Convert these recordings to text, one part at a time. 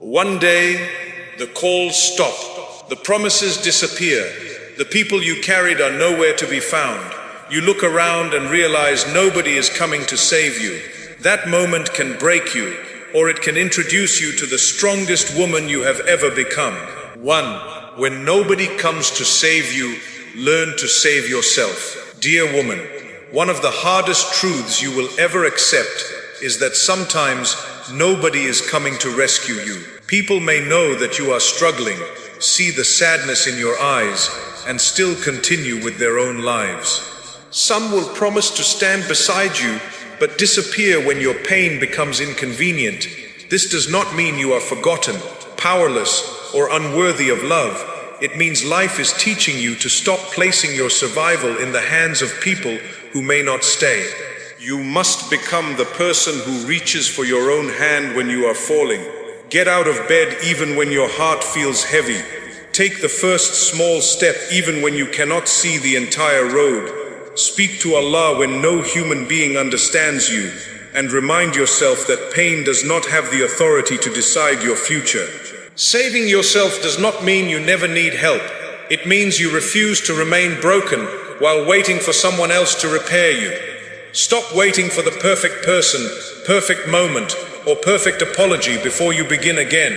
One day, the calls stop, the promises disappear, the people you carried are nowhere to be found. You look around and realize nobody is coming to save you. That moment can break you, or it can introduce you to the strongest woman you have ever become. 1. When nobody comes to save you, learn to save yourself. Dear woman, one of the hardest truths you will ever accept is that sometimes nobody is coming to rescue you. People may know that you are struggling, see the sadness in your eyes, and still continue with their own lives. Some will promise to stand beside you, but disappear when your pain becomes inconvenient. This does not mean you are forgotten, powerless, or unworthy of love. It means life is teaching you to stop placing your survival in the hands of people who may not stay. You must become the person who reaches for your own hand when you are falling. Get out of bed even when your heart feels heavy. Take the first small step even when you cannot see the entire road. Speak to Allah when no human being understands you, and remind yourself that pain does not have the authority to decide your future. Saving yourself does not mean you never need help. It means you refuse to remain broken while waiting for someone else to repair you. Stop waiting for the perfect person, perfect moment, or perfect apology before you begin again.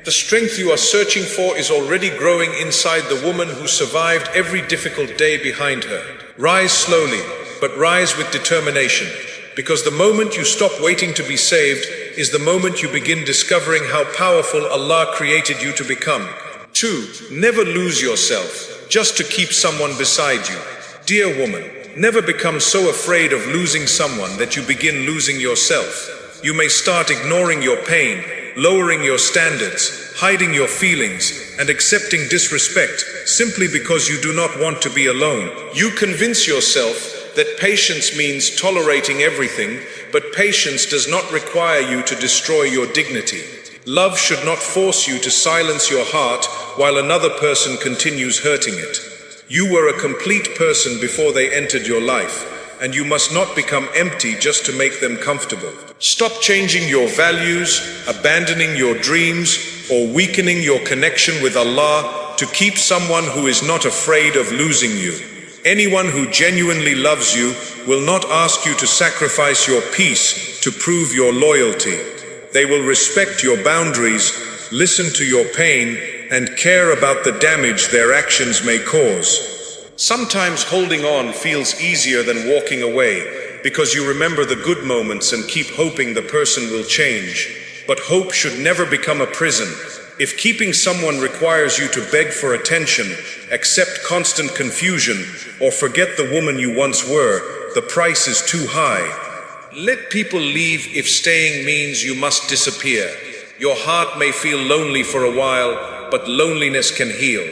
The strength you are searching for is already growing inside the woman who survived every difficult day behind her. Rise slowly, but rise with determination, because the moment you stop waiting to be saved is the moment you begin discovering how powerful Allah created you to become. 2. Never lose yourself, just to keep someone beside you. Dear woman, never become so afraid of losing someone that you begin losing yourself. You may start ignoring your pain, lowering your standards, hiding your feelings, and accepting disrespect simply because you do not want to be alone. You convince yourself that patience means tolerating everything, but patience does not require you to destroy your dignity. Love should not force you to silence your heart while another person continues hurting it. You were a complete person before they entered your life, and you must not become empty just to make them comfortable. Stop changing your values, abandoning your dreams, or weakening your connection with Allah to keep someone who is not afraid of losing you. Anyone who genuinely loves you will not ask you to sacrifice your peace to prove your loyalty. They will respect your boundaries, listen to your pain, and care about the damage their actions may cause. Sometimes holding on feels easier than walking away because you remember the good moments and keep hoping the person will change. But hope should never become a prison. If keeping someone requires you to beg for attention, accept constant confusion, or forget the woman you once were, the price is too high. Let people leave if staying means you must disappear. Your heart may feel lonely for a while, but loneliness can heal.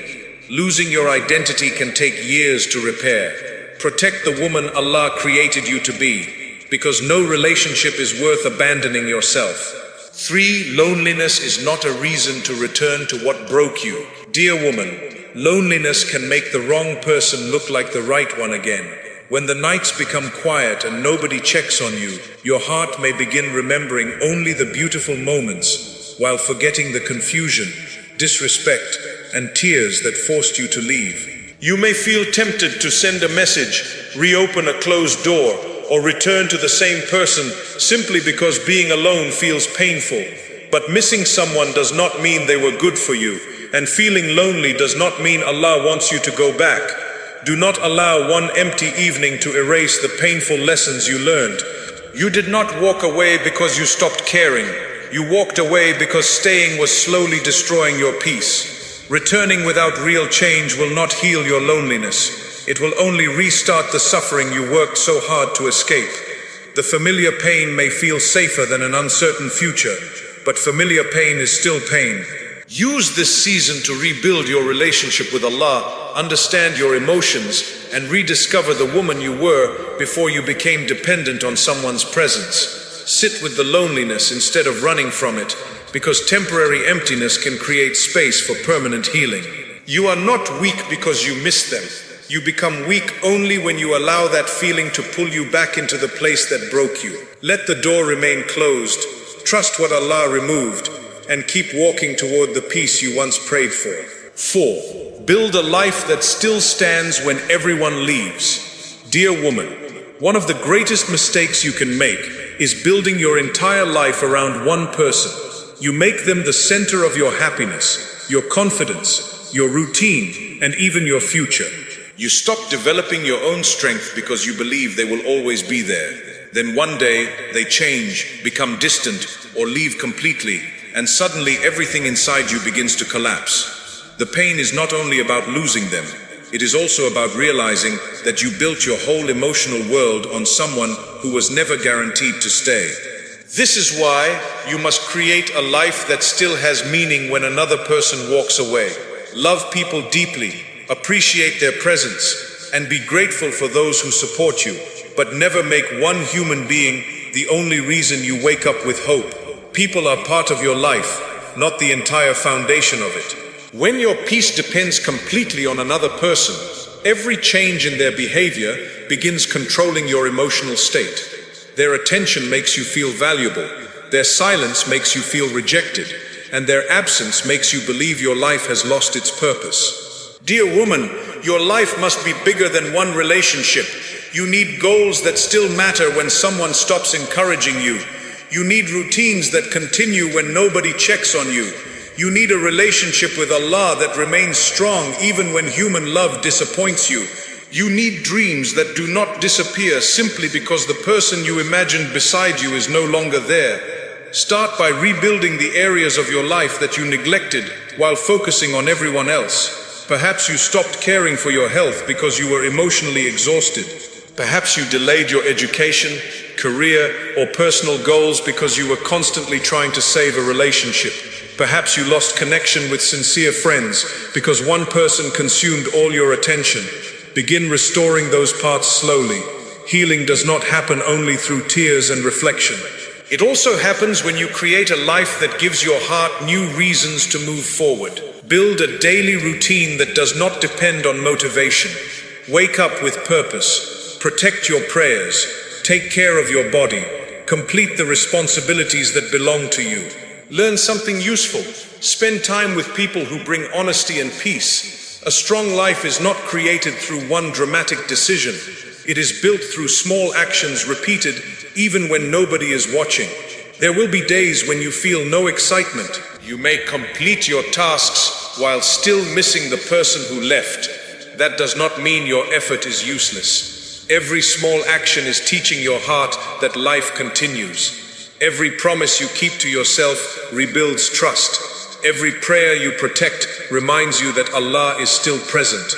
Losing your identity can take years to repair. Protect the woman Allah created you to be, because no relationship is worth abandoning yourself. 3. Loneliness is not a reason to return to what broke you. Dear woman, loneliness can make the wrong person look like the right one again. When the nights become quiet and nobody checks on you, your heart may begin remembering only the beautiful moments, while forgetting the confusion, disrespect, and tears that forced you to leave. You may feel tempted to send a message, reopen a closed door, or return to the same person simply because being alone feels painful. But missing someone does not mean they were good for you, and feeling lonely does not mean Allah wants you to go back. Do not allow one empty evening to erase the painful lessons you learned. You did not walk away because you stopped caring. You walked away because staying was slowly destroying your peace. Returning without real change will not heal your loneliness. It will only restart the suffering you worked so hard to escape. The familiar pain may feel safer than an uncertain future, but familiar pain is still pain. Use this season to rebuild your relationship with Allah, understand your emotions, and rediscover the woman you were before you became dependent on someone's presence. Sit with the loneliness instead of running from it, because temporary emptiness can create space for permanent healing. You are not weak because you miss them. You become weak only when you allow that feeling to pull you back into the place that broke you. Let the door remain closed. Trust what Allah removed. and keep walking toward the peace you once prayed for. 4. Build a life that still stands when everyone leaves. Dear woman, one of the greatest mistakes you can make is building your entire life around one person. You make them the center of your happiness, your confidence, your routine, and even your future. You stop developing your own strength because you believe they will always be there. Then one day, they change, become distant, or leave completely, and suddenly everything inside you begins to collapse. The pain is not only about losing them, it is also about realizing that you built your whole emotional world on someone who was never guaranteed to stay. This is why you must create a life that still has meaning when another person walks away. Love people deeply, appreciate their presence, and be grateful for those who support you, but never make one human being the only reason you wake up with hope. People are part of your life, not the entire foundation of it. When your peace depends completely on another person, every change in their behavior begins controlling your emotional state. Their attention makes you feel valuable, their silence makes you feel rejected, and their absence makes you believe your life has lost its purpose. Dear woman, your life must be bigger than one relationship. You need goals that still matter when someone stops encouraging you. You need routines that continue when nobody checks on you. You need a relationship with Allah that remains strong even when human love disappoints you. You need dreams that do not disappear simply because the person you imagined beside you is no longer there. Start by rebuilding the areas of your life that you neglected while focusing on everyone else. Perhaps you stopped caring for your health because you were emotionally exhausted. Perhaps you delayed your education, career, or personal goals because you were constantly trying to save a relationship. Perhaps you lost connection with sincere friends because one person consumed all your attention. Begin restoring those parts slowly. Healing does not happen only through tears and reflection. It also happens when you create a life that gives your heart new reasons to move forward. Build a daily routine that does not depend on motivation. Wake up with purpose. Protect your prayers. Take care of your body. Complete the responsibilities that belong to you. Learn something useful. Spend time with people who bring honesty and peace. A strong life is not created through one dramatic decision. It is built through small actions repeated even when nobody is watching. There will be days when you feel no excitement. You may complete your tasks while still missing the person who left. That does not mean your effort is useless. Every small action is teaching your heart that life continues. Every promise you keep to yourself rebuilds trust. Every prayer you protect reminds you that Allah is still present.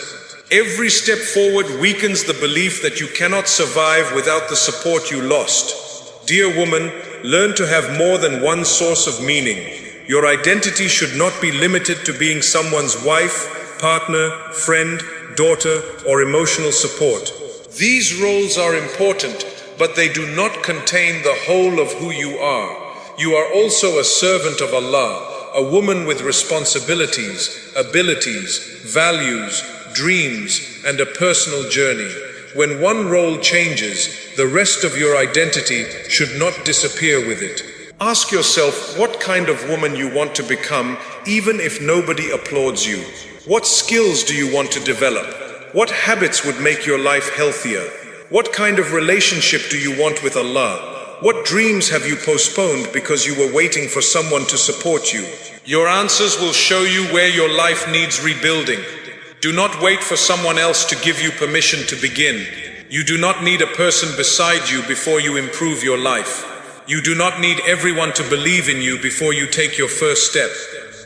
Every step forward weakens the belief that you cannot survive without the support you lost. Dear woman, learn to have more than one source of meaning. Your identity should not be limited to being someone's wife, partner, friend, daughter, or emotional support. These roles are important, but they do not contain the whole of who you are. You are also a servant of Allah, a woman with responsibilities, abilities, values, dreams, and a personal journey. When one role changes, the rest of your identity should not disappear with it. Ask yourself what kind of woman you want to become, even if nobody applauds you. What skills do you want to develop? What habits would make your life healthier? What kind of relationship do you want with Allah? What dreams have you postponed because you were waiting for someone to support you? Your answers will show you where your life needs rebuilding. Do not wait for someone else to give you permission to begin. You do not need a person beside you before you improve your life. You do not need everyone to believe in you before you take your first step.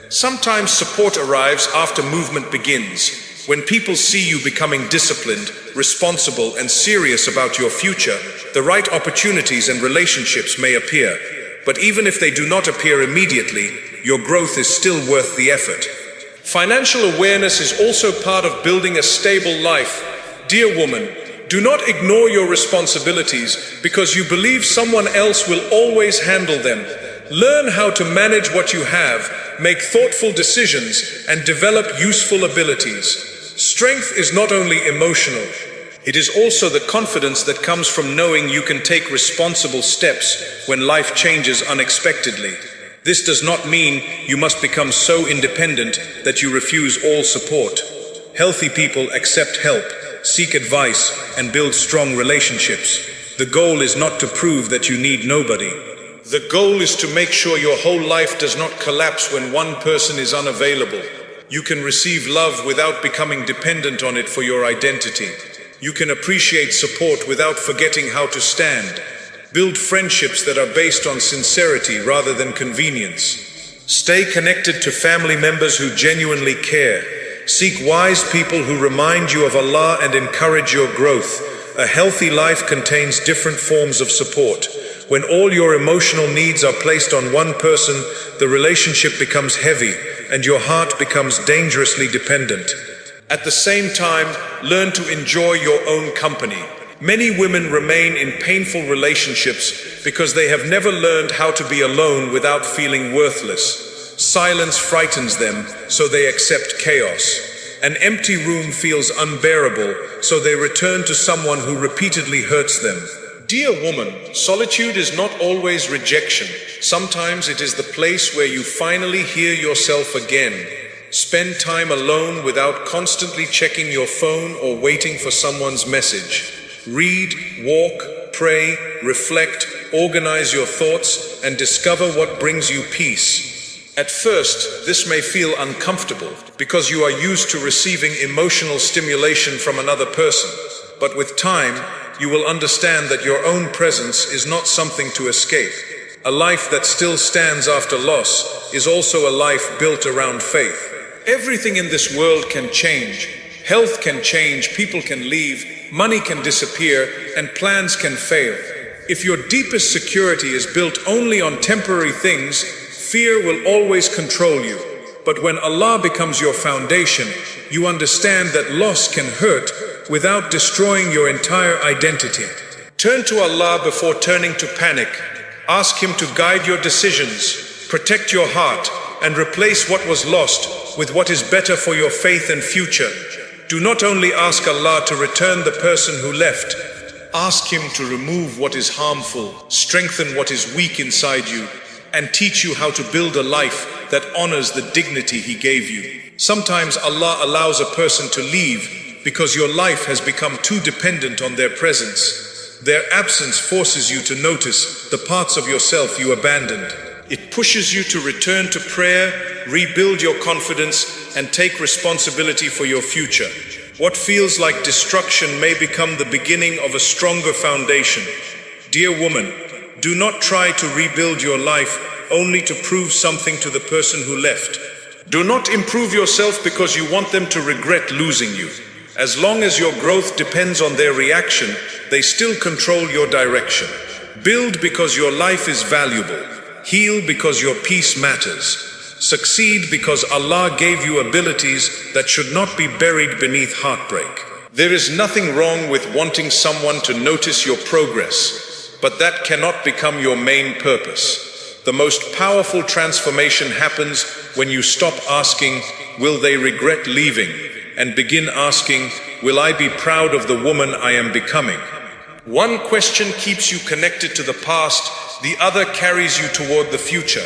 Sometimes support arrives after movement begins. When people see you becoming disciplined, responsible, and serious about your future, the right opportunities and relationships may appear. But even if they do not appear immediately, your growth is still worth the effort. Financial awareness is also part of building a stable life. Dear woman, do not ignore your responsibilities because you believe someone else will always handle them. Learn how to manage what you have, make thoughtful decisions, and develop useful abilities. Strength is not only emotional, it is also the confidence that comes from knowing you can take responsible steps when life changes unexpectedly. This does not mean you must become so independent that you refuse all support. Healthy people accept help, seek advice, and build strong relationships. The goal is not to prove that you need nobody. The goal is to make sure your whole life does not collapse when one person is unavailable. You can receive love without becoming dependent on it for your identity. You can appreciate support without forgetting how to stand. Build friendships that are based on sincerity rather than convenience. Stay connected to family members who genuinely care. Seek wise people who remind you of Allah and encourage your growth. A healthy life contains different forms of support. When all your emotional needs are placed on one person, the relationship becomes heavy and your heart becomes dangerously dependent. At the same time, learn to enjoy your own company. Many women remain in painful relationships because they have never learned how to be alone without feeling worthless. Silence frightens them, so they accept chaos. An empty room feels unbearable, so they return to someone who repeatedly hurts them. Dear woman, solitude is not always rejection. Sometimes it is the place where you finally hear yourself again. Spend time alone without constantly checking your phone or waiting for someone's message. Read, walk, pray, reflect, organize your thoughts, and discover what brings you peace. At first, this may feel uncomfortable because you are used to receiving emotional stimulation from another person. But with time, you will understand that your own presence is not something to escape. A life that still stands after loss is also a life built around faith. Everything in this world can change. Health can change, people can leave, money can disappear, and plans can fail. If your deepest security is built only on temporary things, fear will always control you. But when Allah becomes your foundation, you understand that loss can hurt without destroying your entire identity. Turn to Allah before turning to panic. Ask Him to guide your decisions, protect your heart, and replace what was lost with what is better for your faith and future. Do not only ask Allah to return the person who left, ask Him to remove what is harmful, strengthen what is weak inside you, and teach you how to build a life that honors the dignity He gave you. Sometimes Allah allows a person to leave because your life has become too dependent on their presence. Their absence forces you to notice the parts of yourself you abandoned. It pushes you to return to prayer, rebuild your confidence, and take responsibility for your future. What feels like destruction may become the beginning of a stronger foundation. Dear woman, do not try to rebuild your life only to prove something to the person who left. Do not improve yourself because you want them to regret losing you. As long as your growth depends on their reaction, they still control your direction. Build because your life is valuable. Heal because your peace matters. Succeed because Allah gave you abilities that should not be buried beneath heartbreak. There is nothing wrong with wanting someone to notice your progress, but that cannot become your main purpose. The most powerful transformation happens when you stop asking, will they regret leaving? And begin asking, will I be proud of the woman I am becoming? One question keeps you connected to the past, the other carries you toward the future.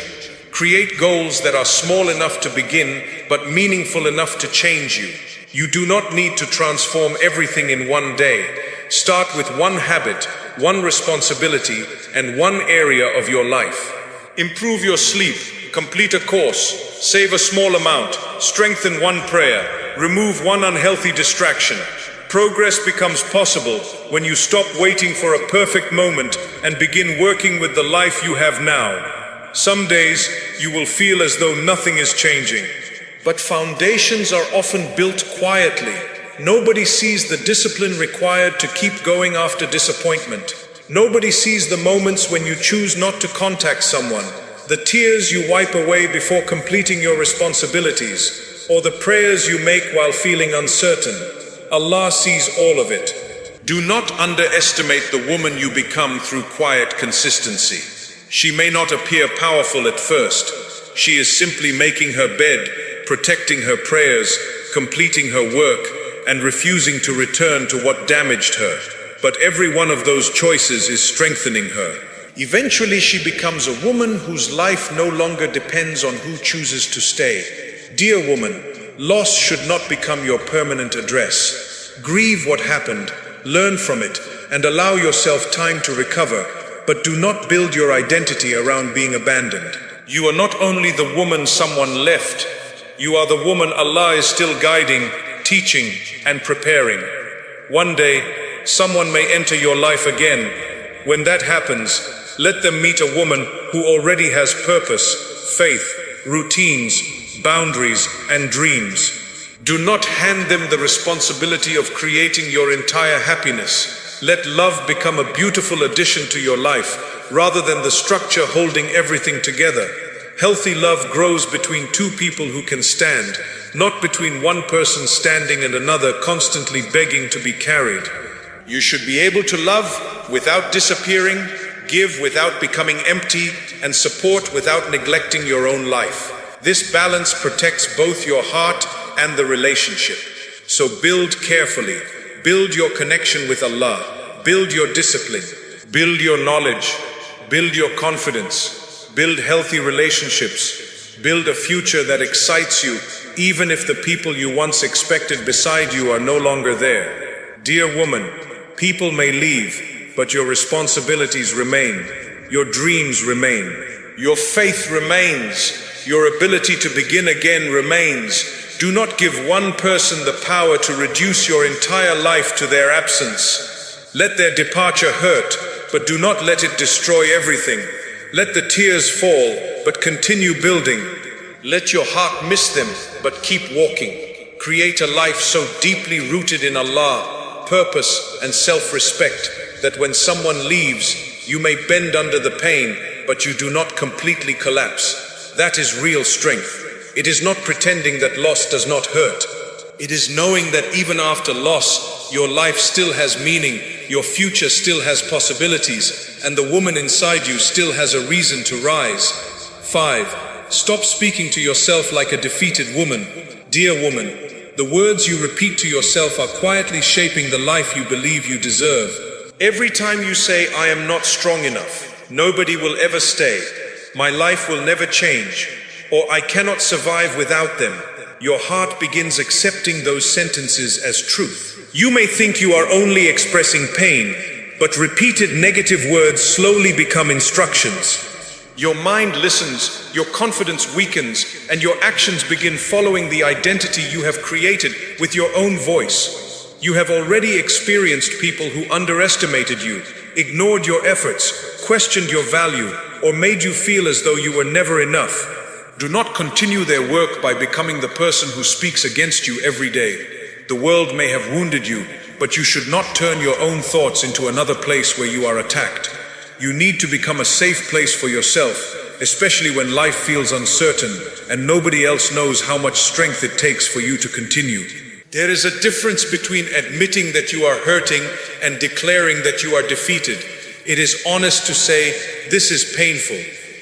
Create goals that are small enough to begin, but meaningful enough to change you. You do not need to transform everything in one day. Start with one habit, one responsibility, and one area of your life. Improve your sleep, complete a course, save a small amount, strengthen one prayer, remove one unhealthy distraction. Progress becomes possible when you stop waiting for a perfect moment and begin working with the life you have now. Some days you will feel as though nothing is changing, but foundations are often built quietly. Nobody sees the discipline required to keep going after disappointment. Nobody sees the moments when you choose not to contact someone, the tears you wipe away before completing your responsibilities, or the prayers you make while feeling uncertain. Allah sees all of it. Do not underestimate the woman you become through quiet consistency. She may not appear powerful at first. She is simply making her bed, protecting her prayers, completing her work, and refusing to return to what damaged her. But every one of those choices is strengthening her. Eventually she becomes a woman whose life no longer depends on who chooses to stay. Dear woman, loss should not become your permanent address. Grieve what happened, learn from it, and allow yourself time to recover, but do not build your identity around being abandoned. You are not only the woman someone left, you are the woman Allah is still guiding, teaching, and preparing. One day, someone may enter your life again. When that happens, let them meet a woman who already has purpose, faith, routines, boundaries, and dreams. Do not hand them the responsibility of creating your entire happiness. Let love become a beautiful addition to your life, rather than the structure holding everything together. Healthy love grows between two people who can stand, not between one person standing and another constantly begging to be carried. You should be able to love without disappearing, give without becoming empty, and support without neglecting your own life. This balance protects both your heart and the relationship. So build carefully. Build your connection with Allah. Build your discipline. Build your knowledge. Build your confidence. Build healthy relationships. Build a future that excites you, even if the people you once expected beside you are no longer there. Dear woman, people may leave, but your responsibilities remain. Your dreams remain. Your faith remains. Your ability to begin again remains. Do not give one person the power to reduce your entire life to their absence. Let their departure hurt, but do not let it destroy everything. Let the tears fall, but continue building. Let your heart miss them, but keep walking. Create a life so deeply rooted in Allah, purpose, and self-respect that when someone leaves, you may bend under the pain, but you do not completely collapse. That is real strength. It is not pretending that loss does not hurt. It is knowing that even after loss, your life still has meaning, your future still has possibilities, and the woman inside you still has a reason to rise. 5. Stop speaking to yourself like a defeated woman. Dear woman, the words you repeat to yourself are quietly shaping the life you believe you deserve. Every time you say, I am not strong enough, nobody will ever stay, my life will never change, or I cannot survive without them, your heart begins accepting those sentences as truth. You may think you are only expressing pain, but repeated negative words slowly become instructions. Your mind listens, your confidence weakens, and your actions begin following the identity you have created with your own voice. You have already experienced people who underestimated you, ignored your efforts, questioned your value, or made you feel as though you were never enough. Do not continue their work by becoming the person who speaks against you every day. The world may have wounded you, but you should not turn your own thoughts into another place where you are attacked. You need to become a safe place for yourself, especially when life feels uncertain and nobody else knows how much strength it takes for you to continue. There is a difference between admitting that you are hurting and declaring that you are defeated. It is honest to say, this is painful.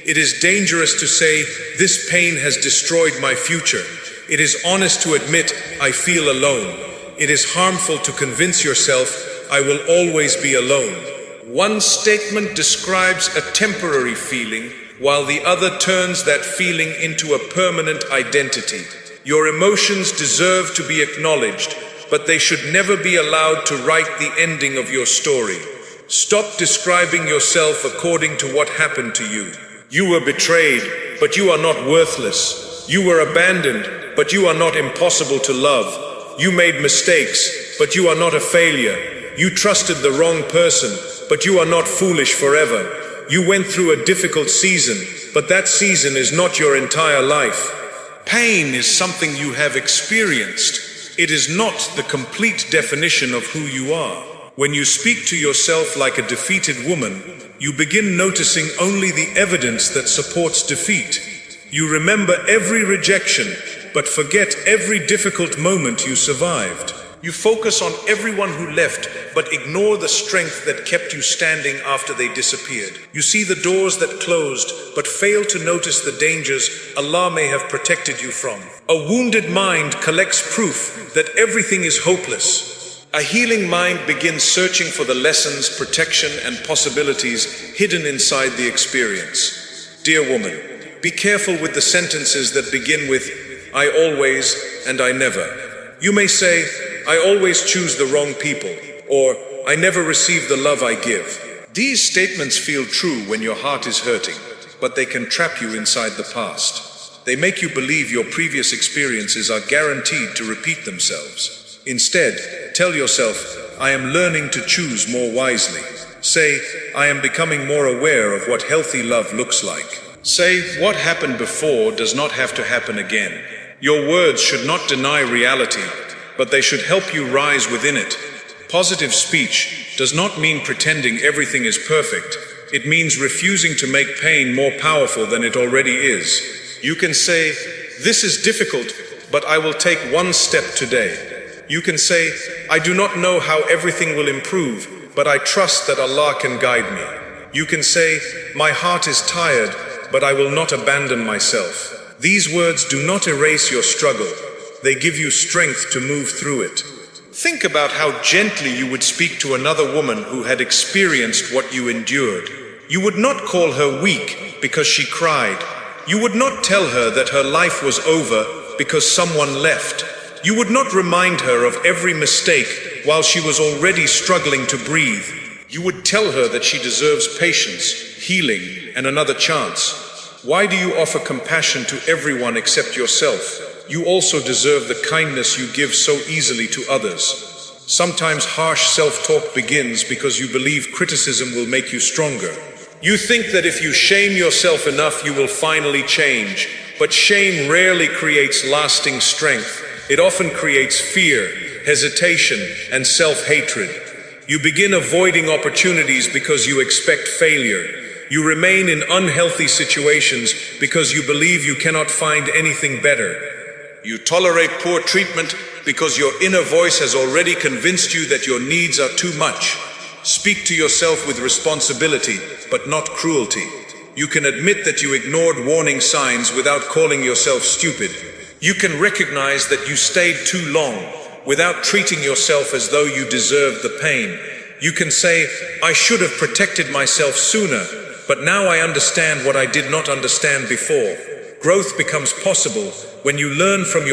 It is dangerous to say, this pain has destroyed my future. It is honest to admit, I feel alone. It is harmful to convince yourself, I will always be alone. One statement describes a temporary feeling, while the other turns that feeling into a permanent identity. Your emotions deserve to be acknowledged, but they should never be allowed to write the ending of your story. Stop describing yourself according to what happened to you. You were betrayed, but you are not worthless. You were abandoned, but you are not impossible to love. You made mistakes, but you are not a failure. You trusted the wrong person, but you are not foolish forever. You went through a difficult season, but that season is not your entire life. Pain is something you have experienced. It is not the complete definition of who you are. When you speak to yourself like a defeated woman, you begin noticing only the evidence that supports defeat. You remember every rejection, but forget every difficult moment you survived. You focus on everyone who left, but ignore the strength that kept you standing after they disappeared. You see the doors that closed, but fail to notice the dangers Allah may have protected you from. A wounded mind collects proof that everything is hopeless. A healing mind begins searching for the lessons, protection, and possibilities hidden inside the experience. Dear woman, be careful with the sentences that begin with, I always and I never. You may say, I always choose the wrong people, or I never receive the love I give. These statements feel true when your heart is hurting, but they can trap you inside the past. They make you believe your previous experiences are guaranteed to repeat themselves. Instead, tell yourself, I am learning to choose more wisely. Say, I am becoming more aware of what healthy love looks like. Say, what happened before does not have to happen again. Your words should not deny reality, but they should help you rise within it. Positive speech does not mean pretending everything is perfect. It means refusing to make pain more powerful than it already is. You can say, this is difficult, but I will take one step today. You can say, I do not know how everything will improve, but I trust that Allah can guide me. You can say, my heart is tired, but I will not abandon myself. These words do not erase your struggle. They give you strength to move through it. Think about how gently you would speak to another woman who had experienced what you endured. You would not call her weak because she cried. You would not tell her that her life was over because someone left. You would not remind her of every mistake while she was already struggling to breathe. You would tell her that she deserves patience, healing, and another chance. Why do you offer compassion to everyone except yourself? You also deserve the kindness you give so easily to others. Sometimes harsh self-talk begins because you believe criticism will make you stronger. You think that if you shame yourself enough, you will finally change. But shame rarely creates lasting strength. It often creates fear, hesitation, and self-hatred. You begin avoiding opportunities because you expect failure. You remain in unhealthy situations because you believe you cannot find anything better. You tolerate poor treatment because your inner voice has already convinced you that your needs are too much. Speak to yourself with responsibility, but not cruelty. You can admit that you ignored warning signs without calling yourself stupid. You can recognize that you stayed too long without treating yourself as though you deserved the pain. You can say, I should have protected myself sooner, but now I understand what I did not understand before. Growth becomes possible when you learn from your